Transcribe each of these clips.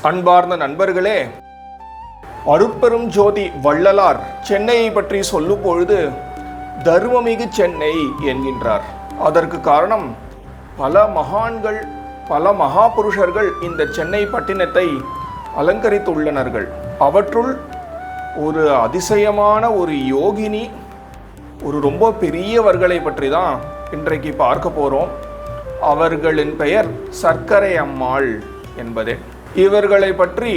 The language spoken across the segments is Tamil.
அன்பார்ந்த நண்பர்களே, அருட்பெரும் ஜோதி வள்ளலார் சென்னையை பற்றி சொல்லும் பொழுது தர்மமிகு சென்னை என்கின்றார். அதற்கு காரணம் பல மகான்கள், பல மகாபுருஷர்கள் இந்த சென்னை பட்டினத்தை அலங்கரித்துள்ளனர்கள். அவற்றுள் ஒரு அதிசயமான ஒரு யோகினி, ஒரு ரொம்ப பெரியவர்களை பற்றி தான் இன்றைக்கு பார்க்க போகிறோம். அவர்களின் பெயர் சர்க்கரை அம்மாள் என்பதே. இவர்களை பற்றி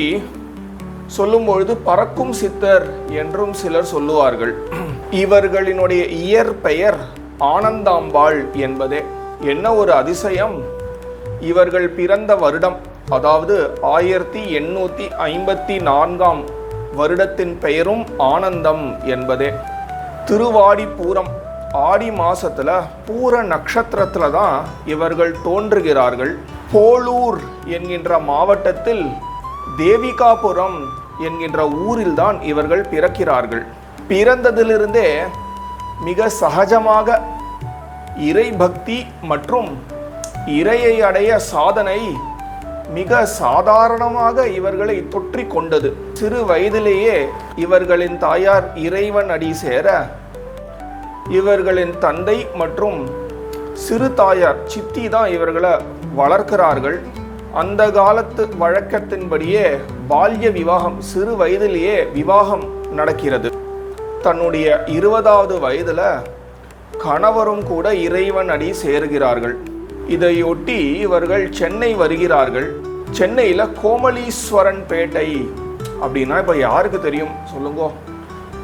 சொல்லும் பொழுது பறக்கும் சித்தர் என்றும் சிலர் சொல்லுவார்கள். இவர்களினுடைய இயற்பெயர் ஆனந்தாம்பாள் என்பதே. என்ன ஒரு அதிசயம்! இவர்கள் பிறந்த வருடம், அதாவது 1854 வருடத்தின் பெயரும் ஆனந்தம் என்பதே. திருவாடிப்பூரம், ஆடி மாசத்துல பூர நட்சத்திரத்துல தான் இவர்கள் தோன்றுகிறார்கள். போலூர் என்கின்ற மாவட்டத்தில் தேவிகாபுரம் என்கின்ற ஊரில் தான் இவர்கள் பிறக்கிறார்கள். பிறந்ததிலிருந்தே மிக சகஜமாக இறை பக்தி மற்றும் இறையை அடைய சாதனை மிக சாதாரணமாக இவர்களை தொற்றி கொண்டது. சிறு வயதிலேயே இவர்களின் தாயார் இறைவன் அடி சேர, இவர்களின் தந்தை மற்றும் சிறு தாயார் சித்தி தான் இவர்களை வளர்க்கிறார்கள். அந்த காலத்து வழக்கத்தின்படியே பால்ய விவாகம், சிறு வயதிலேயே விவாகம் நடக்கிறது. தன்னுடைய 20வது வயதுல கணவரும் கூட இறைவன் அடி சேருகிறார்கள். இதையொட்டி இவர்கள் சென்னை வருகிறார்கள். சென்னையில கோமலீஸ்வரன் பேட்டை அப்படின்னா இப்ப யாருக்கு தெரியும் சொல்லுங்க?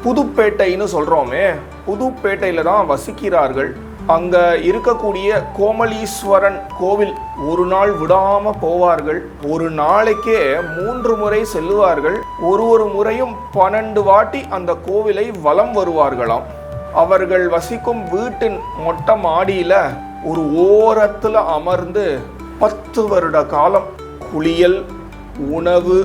புதுப்பேட்டைன்னு சொல்றோமே, புதுப்பேட்டையில தான் வசிக்கிறார்கள். அங்க இருக்கக்கூடிய கோமலீஸ்வரன் கோவில் ஒரு நாள் விடாம போவார்கள். ஒரு நாளைக்கே 3 முறை செல்லுவார்கள். ஒரு முறையும் 12 வாட்டி அந்த கோவிலை வலம் வருவார்களாம். அவர்கள் வசிக்கும் வீட்டின் மொட்டை மாடியில ஒரு ஓரத்துல அமர்ந்து 10 வருட காலம் குளியல், உணவு,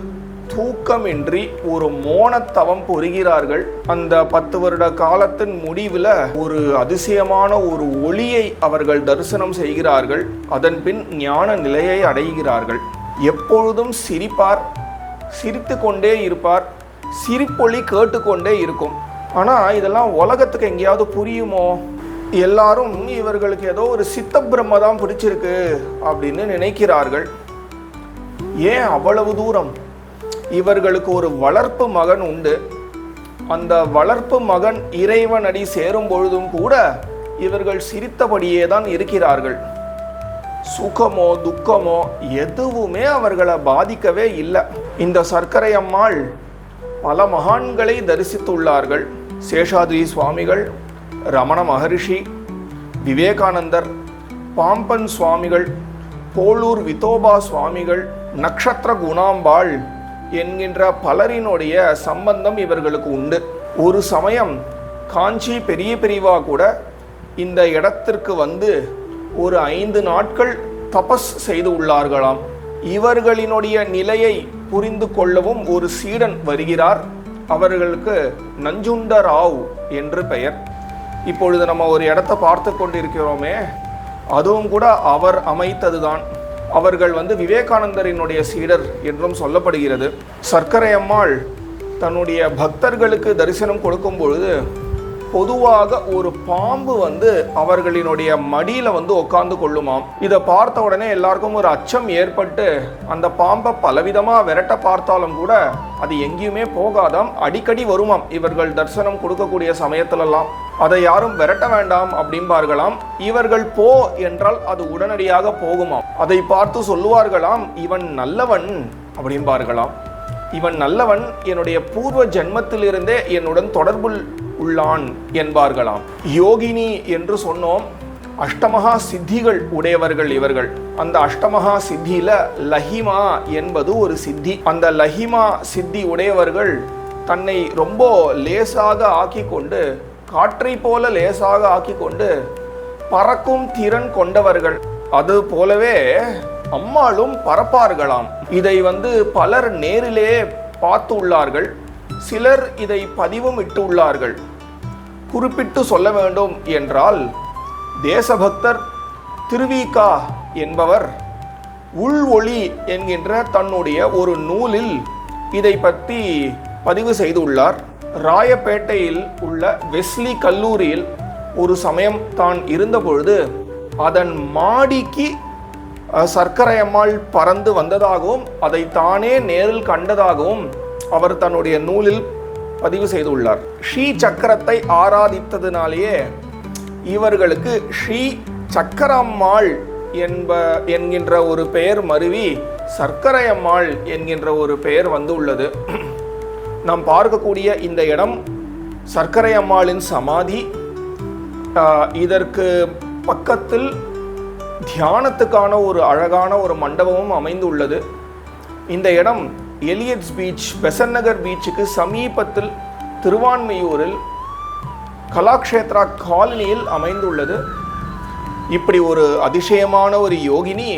தூக்கமின்றி ஒரு மோனத்தவம் புரிகிறார்கள். அந்த 10 வருட காலத்தின் முடிவில் ஒரு அதிசயமான ஒரு ஒளியை அவர்கள் தரிசனம் செய்கிறார்கள். அதன் பின் ஞான நிலையை அடைகிறார்கள். எப்பொழுதும் சிரிப்பார், சிரித்து கொண்டே இருப்பார், சிரிப்பொலி கேட்டுக்கொண்டே இருக்கும். ஆனால் இதெல்லாம் உலகத்துக்கு எங்கேயாவது புரியுமோ? எல்லாரும் இவர்களுக்கு ஏதோ ஒரு சித்த பிரம்ம தான் பிடிச்சிருக்கு அப்படின்னு நினைக்கிறார்கள். ஏன் அவ்வளவு தூரம்? இவர்களுக்கு ஒரு வளர்ப்பு மகன் உண்டு. அந்த வளர்ப்பு மகன் இறைவன் அடி சேரும் பொழுதும் கூட இவர்கள் சிரித்தபடியே தான் இருக்கிறார்கள். சுகமோ துக்கமோ எதுவுமே அவர்களை பாதிக்கவே இல்லை. இந்த சர்க்கரை அம்மாள் பல மகான்களை தரிசித்துள்ளார்கள். சேஷாத்ரி சுவாமிகள், ரமண மகரிஷி, விவேகானந்தர், பாம்பன் சுவாமிகள், போலூர் விதோபா சுவாமிகள், நட்சத்திர குணாம்பாள் என்கின்ற பலரினுடைய சம்பந்தம் இவர்களுக்கு உண்டு. ஒரு சமயம் காஞ்சி பெரிய பெரியவா கூட இந்த இடத்திற்கு வந்து ஒரு 5 நாட்கள் தபஸ் செய்து உள்ளார்களாம். இவர்களினுடைய நிலையை புரிந்து கொள்ளவும் ஒரு சீடன் வருகிறார். அவர்களுக்கு நஞ்சுண்டராவ் என்று பெயர். இப்பொழுது நம்ம ஒரு இடத்தை பார்த்து கொண்டிருக்கிறோமே, அதுவும் கூட அவர் அமைத்ததுதான். அவர்கள் விவேகானந்தரினுடைய சீடர் என்றும் சொல்லப்படுகிறது. சர்க்கரை அம்மாள் தன்னுடைய பக்தர்களுக்கு தரிசனம் கொடுக்கும் பொழுது பொதுவாக ஒரு பாம்பு அவர்களினுடைய மடியில உட்கார்ந்து கொள்ளுமாம். இதை பார்த்த உடனே எல்லாருக்கும் ஒரு அச்சம் ஏற்பட்டு அந்த பாம்பை பலவிதமா விரட்ட பார்த்தாலும் கூட அது எங்கேயுமே போகாதாம், அடிக்கடி வருமாம். இவர்கள் தரிசனம் கொடுக்கக்கூடிய சமயத்திலெல்லாம் அதை யாரும் விரட்ட வேண்டாம் அப்படிம்பார்களாம். இவர்கள் போ என்றால் அது உடனடியாக போகுமாம். அதை பார்த்து சொல்லுவார்களாம், இவன் நல்லவன் அப்படிம்பார்களாம். இவன் நல்லவன், என்னுடைய பூர்வ ஜென்மத்திலிருந்தே என்னுடன் தொடர்புள் உள்ளான் என்பார்களாம். யோகினி என்று சொன்னோம். அஷ்டமகா சித்திகள் உடையவர்கள் இவர்கள். அந்த அஷ்டமகா சித்தியில லஹிமா என்பது ஒரு சித்தி. அந்த லஹிமா சித்தி உடையவர்கள் தன்னை ரொம்ப லேசாக ஆக்கி கொண்டு, காற்றை போல லேசாக ஆக்கி கொண்டு பறக்கும் திறன் கொண்டவர்கள். அது போலவே அம்மாளும் பறப்பார்களாம். இதை பலர் நேரிலே பார்த்து உள்ளார்கள். சிலர் இதை பதிவும் இட்டு உள்ளார்கள். குறிப்பிட்டு சொல்ல வேண்டும் என்றால், தேசபக்தர் திருவிகா என்பவர் உள் ஒளி என்கின்ற தன்னுடைய ஒரு நூலில் இதை பற்றி பதிவு செய்துள்ளார். ராயப்பேட்டையில் உள்ள வெஸ்லி கல்லூரியில் ஒரு சமயம் தான் இருந்தபொழுது அதன் மாடிக்கு சர்க்கரை அம்மாள் பறந்து வந்ததாகவும் அதை தானே நேரில் கண்டதாகவும் அவர் தன்னுடைய நூலில் பதிவு செய்துள்ளார். ஸ்ரீ சக்கரத்தை ஆராதித்ததினாலேயே இவர்களுக்கு ஸ்ரீ சக்கரம்மாள் என்கின்ற ஒரு பெயர் மருவி சர்க்கரை அம்மாள் என்கின்ற ஒரு பெயர் வந்து உள்ளது. நாம் பார்க்கக்கூடிய இந்த இடம் சர்க்கரை அம்மாளின் சமாதி. இதற்கு பக்கத்தில் தியானத்துக்கான ஒரு அழகான ஒரு மண்டபமும் அமைந்துள்ளது. இந்த இடம் எலியட்ஸ் பீச், பெசன்ட் நகர் பீச்சுக்கு சமீபத்தில் திருவான்மையூரில் கலாக்ஷேத்ரா காலனியில் அமைந்துள்ளது. இப்படி ஒரு அதிசயமான ஒரு யோகினி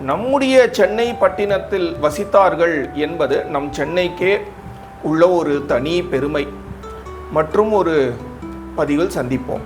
நம்முடைய சென்னை பட்டினத்தில் வசித்தார்கள் என்பது நம் சென்னைக்கே உள்ள ஒரு தனி பெருமை. மற்றும் ஒரு பதிவில் சந்திப்போம்.